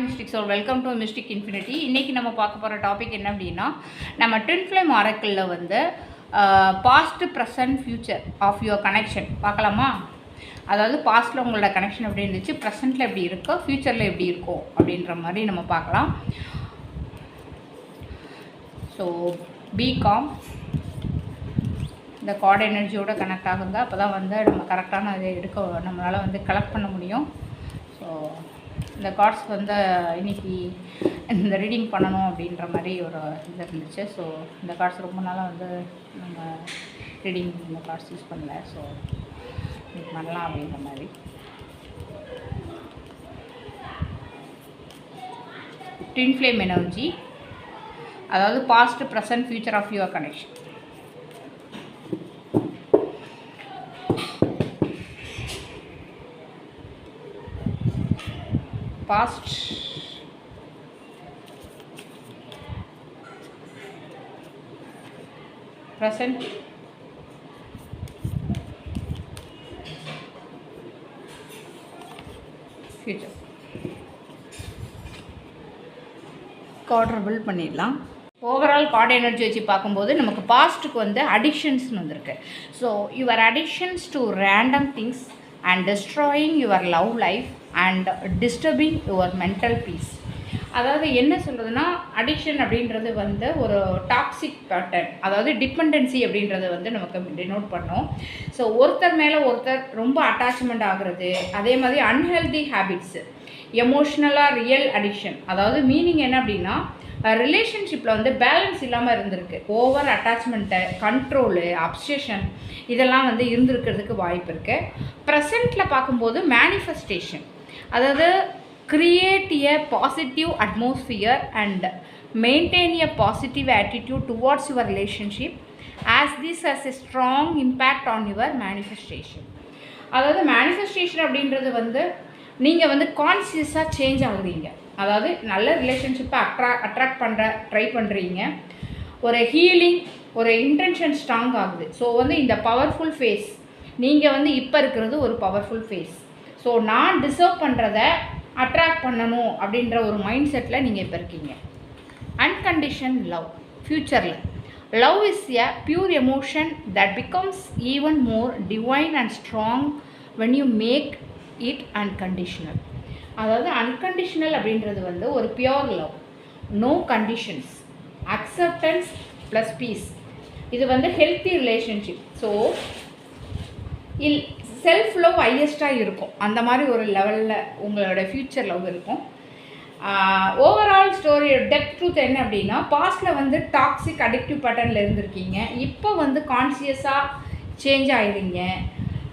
Mystic so welcome to mystic infinity. இன்றைக்கி நம்ம பார்க்க போகிற டாபிக் என்ன அப்படின்னா, நம்ம ட்வின் ஃப்ளேம் ஆரக்கிளில் வந்து past present future of your connection பார்க்கலாமா? அதாவது பாஸ்ட்டில் உங்களோட கனெக்ஷன் எப்படி இருந்துச்சு, ப்ரெசென்ட்டில் எப்படி இருக்கோ, ஃப்யூச்சரில் எப்படி இருக்கும் அப்படின்ற மாதிரி நம்ம பார்க்கலாம். ஸோ பிகாம் இந்த கார்டு எனர்ஜியோட கனெக்ட் ஆகுங்க. அப்போ தான் வந்து நம்ம கரெக்டான அதை எடுக்க நம்மளால் வந்து கலெக்ட் பண்ண முடியும். ஸோ இந்த கார்ட்ஸ் வந்து இன்றைக்கி இந்த ரீடிங் பண்ணணும் அப்படின்ற மாதிரி ஒரு இது இருந்துச்சு. ஸோ இந்த கார்ட்ஸ் ரொம்ப நாளாக வந்து நம்ம ரீடிங் இந்த கார்ட்ஸ் யூஸ் பண்ணல. ஸோ இது பண்ணலாம் அப்படின்ற மாதிரி. ட்வின் ஃப்ளேம் எனர்ஜி, அதாவது past present future of your connection. Past, present, future. கார்டரை பில்ட் பண்ணிடலாம். ஓவரால் கார்டு எனர்ஜி வச்சு பார்க்கும்போது நமக்கு பாஸ்ட்டுக்கு வந்து அடிக்ஷன்ஸ்னு வந்திருக்கு. So your addictions to random things and destroying your love life and disturbing your mental peace. அதாவது என்ன சொல்கிறதுனா, அடிக்ஷன் அப்படின்றது வந்து ஒரு டாக்ஸிக் பேட்டர்ன், அதாவது டிபெண்டன்சி அப்படின்றது வந்து நமக்கு டினோட் பண்ணோம். ஸோ ஒருத்தர் மேலே ஒருத்தர் ரொம்ப அட்டாச்மெண்ட் ஆகுறது, அதே மாதிரி அன்ஹெல்தி ஹேபிட்ஸு, எமோஷ்னலாக ரியல் அடிக்ஷன். அதாவது மீனிங் என்ன அப்படின்னா, ரிலேஷன்ஷிப்பில் வந்து பேலன்ஸ் இல்லாமல் இருந்திருக்கு. ஓவர் அட்டாச்மெண்ட்டு, கண்ட்ரோலு, அப்சஷன் இதெல்லாம் வந்து இருந்திருக்கிறதுக்கு வாய்ப்பு இருக்குது. ப்ரெசண்ட்டில் பார்க்கும்போது மேனிஃபெஸ்டேஷன், அதாவது create a positive atmosphere and maintain a positive attitude towards your relationship as this has a strong impact on your manifestation. அதாவது மேனிஃபெஸ்டேஷன் அப்படின்றது வந்து நீங்கள் வந்து கான்சியஸாக சேஞ்ச் ஆகுறீங்க. அதாவது நல்ல ரிலேஷன்ஷிப்பை அட்ராக்ட் ட்ரை பண்ணுறீங்க. ஒரு ஹீலிங், ஒரு இன்டென்ஷன் ஸ்ட்ராங் ஆகுது. ஸோ வந்து இந்த பவர்ஃபுல் ஃபேஸ் நீங்கள் வந்து இப்போ இருக்கிறது ஒரு பவர்ஃபுல் ஃபேஸ். ஸோ நான் டிசர்வ் பண்ணுறத அட்ராக்ட் பண்ணணும் அப்படின்ற ஒரு மைண்ட் செட்டில் நீங்கள் இப்போ இருக்கீங்க. அன்கண்டிஷன் லவ், ஃப்யூச்சரில் love is a pure emotion that becomes even more divine and strong when you make it unconditional. அதாவது அன்கண்டிஷனல் அப்படின்றது வந்து ஒரு pure love, no conditions, acceptance plus peace. இது வந்து healthy relationship. So self love ஹையஸ்ட்டாக இருக்கும். அந்த மாதிரி ஒரு லெவலில் உங்களோட ஃப்யூச்சர் லவ் இருக்கும். ஓவரால் ஸ்டோரி டெப்த் ட்ரூத் என்ன அப்படின்னா, பாஸ்ட்டில் வந்து டாக்ஸிக் அடிக்டிவ் பேட்டர்னில் இருந்திருக்கீங்க. இப்போ வந்து கான்சியஸாக சேஞ்ச் ஆகிடுங்க.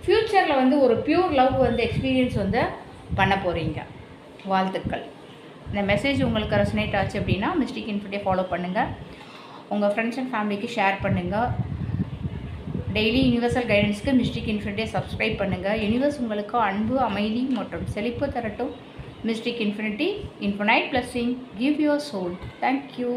ஃப்யூச்சரில் வந்து ஒரு பியூர் லவ் வந்து எக்ஸ்பீரியன்ஸ் வந்து பண்ண போகிறீங்க. வாழ்த்துக்கள். இந்த மெசேஜ் உங்களுக்கு ரெசனேட் ஆச்சு அப்படின்னா மிஸ்டிக் இன்ஃபினிட்டியை ஃபாலோ பண்ணுங்கள். உங்கள் ஃப்ரெண்ட்ஸ் அண்ட் ஃபேமிலிக்கு ஷேர் பண்ணுங்கள். டெய்லி யூனிவர்சல் கைடன்ஸ்க்கு மிஸ்டிக் இன்ஃபினிட்டியை சப்ஸ்கிரைப் பண்ணுங்கள். யூனிவர்ஸ் உங்களுக்கு அன்பு, அமைதி மற்றும் செழிப்பு தரட்டும். Mystic infinity, infinite blessing, give your soul. Thank you.